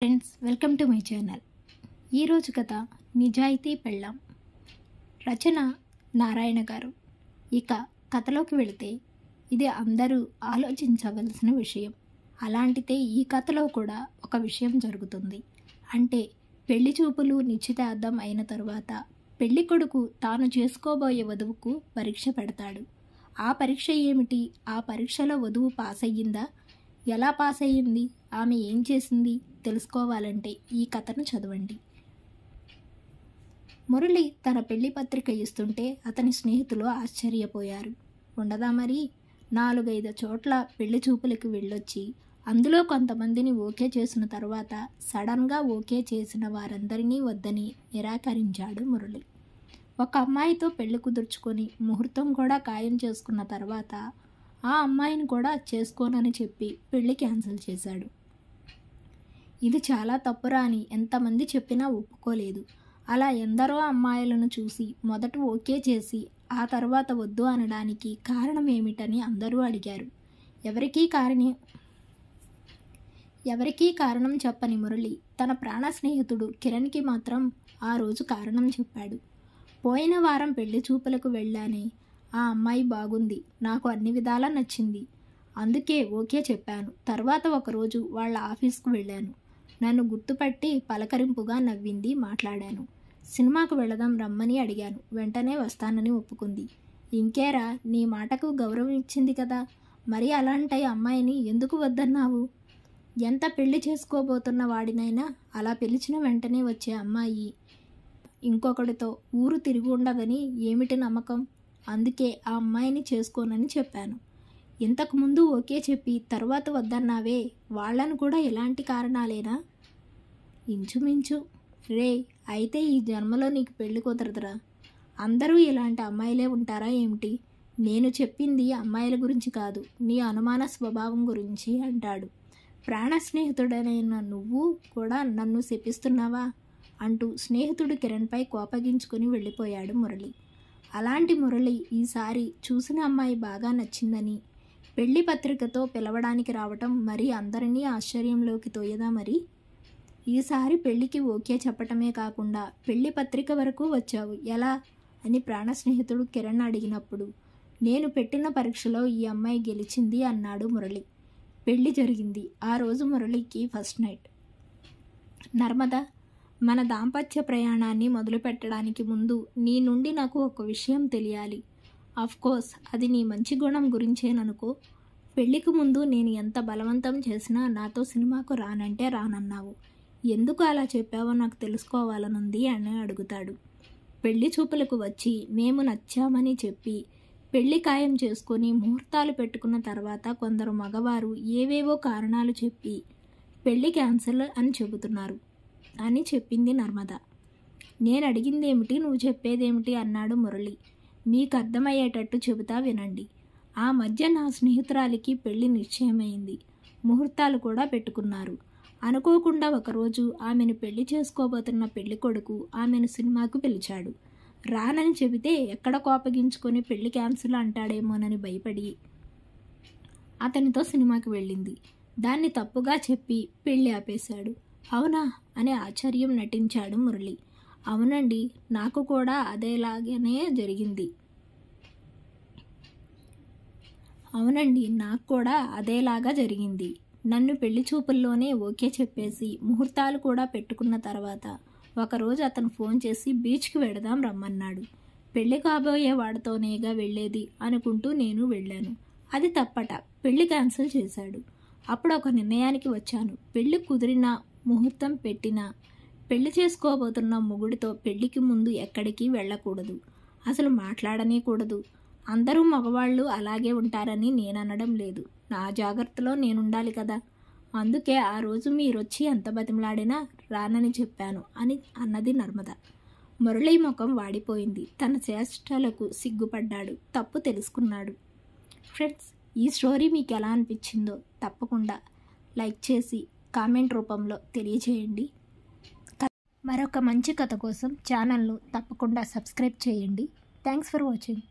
Friends, welcome to my channel. ఈరోజు కథ నిజాయితీ పెళ్ళాం. రచన నారాయణ గారు. ఇక కథలోకి వెళితే ఇది అందరూ ఆలోచించవలసిన విషయం. అలాంటిదే ఈ కథలో కూడా ఒక విషయం జరుగుతుంది. అంటే పెళ్లి చూపులు నిశ్చితార్థం అయిన తరువాత పెళ్లి కొడుకు తాను చేసుకోబోయే వధువుకు పరీక్ష పెడతాడు. ఆ పరీక్ష ఏమిటి? ఆ పరీక్షలో వధువు పాస్ అయ్యిందా? ఎలా పాస్ అయ్యింది? ఆమె ఏం చేసింది? తెలుసుకోవాలంటే ఈ కథను చదవండి. మురళి తన పెళ్లి పత్రిక ఇస్తుంటే అతని స్నేహితులు ఆశ్చర్యపోయారు. ఉండదా మరి? 4-5 చోట్ల పెళ్లి చూపులకు వెళ్ళొచ్చి అందులో కొంతమందిని ఓకే చేసిన తర్వాత సడన్గా ఓకే చేసిన వారందరినీ వద్దని నిరాకరించాడు మురళి. ఒక అమ్మాయితో పెళ్లి కుదుర్చుకొని ముహూర్తం కూడా ఖాయం చేసుకున్న తర్వాత ఆ అమ్మాయిని కూడా చేసుకోనని చెప్పి పెళ్లి క్యాన్సిల్ చేశాడు. ఇది చాలా తప్పురా అని ఎంతమంది చెప్పినా ఒప్పుకోలేదు. అలా ఎందరో అమ్మాయిలను చూసి మొదట ఓకే చేసి ఆ తర్వాత వద్దు అనడానికి కారణం ఏమిటని అందరూ అడిగారు. ఎవరికీ కారణం చెప్పని మురళి తన ప్రాణ స్నేహితుడు కిరణ్కి మాత్రం ఆ రోజు కారణం చెప్పాడు. పోయిన వారం పెళ్లి చూపులకు వెళ్ళానే, ఆ అమ్మాయి బాగుంది, నాకు అన్ని విధాలా నచ్చింది, అందుకే ఓకే చెప్పాను. తర్వాత ఒకరోజు వాళ్ళ ఆఫీస్కు వెళ్ళాను. నన్ను గుర్తుపట్టి పలకరింపుగా నవ్వింది, మాట్లాడాను. సినిమాకు వెళదాం రమ్మని అడిగాను. వెంటనే వస్తానని ఒప్పుకుంది. ఇంకేరా, నీ మాటకు గౌరవం ఇచ్చింది కదా, మరి అలాంటి అమ్మాయిని ఎందుకు వద్దన్నావు? ఎంత పెళ్లి చేసుకోబోతున్న వాడినైనా అలా పిలిచిన వెంటనే వచ్చే అమ్మాయి ఇంకొకడితో ఊరు తిరిగి ఉండదని ఏమిటి నమ్మకం? అందుకే ఆ అమ్మాయిని చేసుకోనని చెప్పాను. ఇంతకుముందు ఓకే చెప్పి తర్వాత వద్దన్నావే, వాళ్లను కూడా ఇలాంటి కారణాలేనా? ఇంచుమించు. రే, అయితే ఈ జన్మలో నీకు పెళ్లి కుదరదురా. అందరూ ఇలాంటి అమ్మాయిలే ఉంటారా ఏమిటి? నేను చెప్పింది అమ్మాయిల గురించి కాదు, నీ అనుమాన స్వభావం గురించి అంటాడు. ప్రాణ స్నేహితుడైన నువ్వు కూడా నన్ను శపిస్తున్నావా అంటూ స్నేహితుడు కిరణ్పై కోపగించుకుని వెళ్ళిపోయాడు మురళి. అలాంటి మురళి ఈసారి చూసిన అమ్మాయి బాగా నచ్చిందని పెళ్లి పత్రికతో పిలవడానికి రావటం మరి అందరినీ ఆశ్చర్యంలోకి తోయదా? మరి ఈసారి పెళ్లికి ఓకే చెప్పటమే కాకుండా పెళ్లి పత్రిక వరకు వచ్చావు, ఎలా అని ప్రాణ స్నేహితుడు కిరణ్ అడిగినప్పుడు, నేను పెట్టిన పరీక్షలో ఈ అమ్మాయి గెలిచింది అన్నాడు మురళి. పెళ్లి జరిగింది. ఆ రోజు మురళికి ఫస్ట్ నైట్. నర్మదా, మన దాంపత్య ప్రయాణాన్ని మొదలు పెట్టడానికి ముందు నీ నుండి నాకు ఒక విషయం తెలియాలి. కోర్స్ అది నీ మంచి గుణం గురించేననుకో. పెళ్లికి ముందు నేను ఎంత బలవంతం చేసినా నాతో సినిమాకు రానంటే రానన్నావు. ఎందుకు అలా చెప్పావో నాకు తెలుసుకోవాలనుంది అని అడుగుతాడు. పెళ్లి చూపులకు వచ్చి మేము నచ్చామని చెప్పి పెళ్లి ఖాయం చేసుకొని ముహూర్తాలు పెట్టుకున్న తర్వాత కొందరు మగవారు ఏవేవో కారణాలు చెప్పి పెళ్లి క్యాన్సిల్ అని చెబుతున్నారు అని చెప్పింది నర్మద. నేను అడిగిందేమిటి, నువ్వు చెప్పేదేమిటి అన్నాడు మురళి. మీకు అర్థమయ్యేటట్టు చెబుతా వినండి. ఆ మధ్య నా స్నేహితురాలికి పెళ్లి నిశ్చయమైంది. ముహూర్తాలు కూడా పెట్టుకున్నారు. అనుకోకుండా ఒకరోజు ఆమెను పెళ్లి చేసుకోబోతున్న పెళ్లి కొడుకు ఆమెను సినిమాకు పిలిచాడు. రానని చెబితే ఎక్కడ కోపగించుకొని పెళ్లి క్యాన్సిల్ అంటాడేమోనని భయపడి అతనితో సినిమాకి వెళ్ళింది. దాన్ని తప్పుగా చెప్పి పెళ్లి ఆపేశాడు. అవునా అని ఆశ్చర్యం నటించాడు మురళి. అవునండి, నాకు కూడా అదేలాగానే జరిగింది. అవునండి, నాకు కూడా అదేలాగా జరిగింది. నన్ను పెళ్లి చూపుల్లోనే ఓకే చెప్పేసి ముహూర్తాలు కూడా పెట్టుకున్న తర్వాత ఒకరోజు అతను ఫోన్ చేసి బీచ్కి వెడదాం రమ్మన్నాడు. పెళ్లి కాబోయే వాడితోనేగా వెళ్ళేది అనుకుంటూ నేను వెళ్ళాను. అది తప్పట, పెళ్లి క్యాన్సిల్ చేశాడు. అప్పుడు ఒక నిర్ణయానికి వచ్చాను. పెళ్లి కుదిరినా ముహూర్తం పెట్టినా పెళ్లి చేసుకోబోతున్న మొగుడితో పెళ్లికి ముందు ఎక్కడికి వెళ్ళకూడదు, అసలు మాట్లాడనే కూడదు. అందరూ మగవాళ్ళు అలాగే ఉంటారని నేననడం లేదు. నా జాగ్రత్తలో నేనుండాలి కదా. అందుకే ఆ రోజు మీరొచ్చి ఎంత బతిమలాడినా రానని చెప్పాను అని అన్నది నర్మద. మురళి ముఖం వాడిపోయింది. తన చేష్టలకు సిగ్గుపడ్డాడు. తప్పు తెలుసుకున్నాడు. ఫ్రెండ్స్, ఈ స్టోరీ మీకు ఎలా అనిపించిందో తప్పకుండా లైక్ చేసి కామెంట్ రూపంలో తెలియజేయండి. మరొక మంచి కథ కోసం ఛానల్ను తప్పకుండా సబ్స్క్రైబ్ చేయండి. Thanks for watching.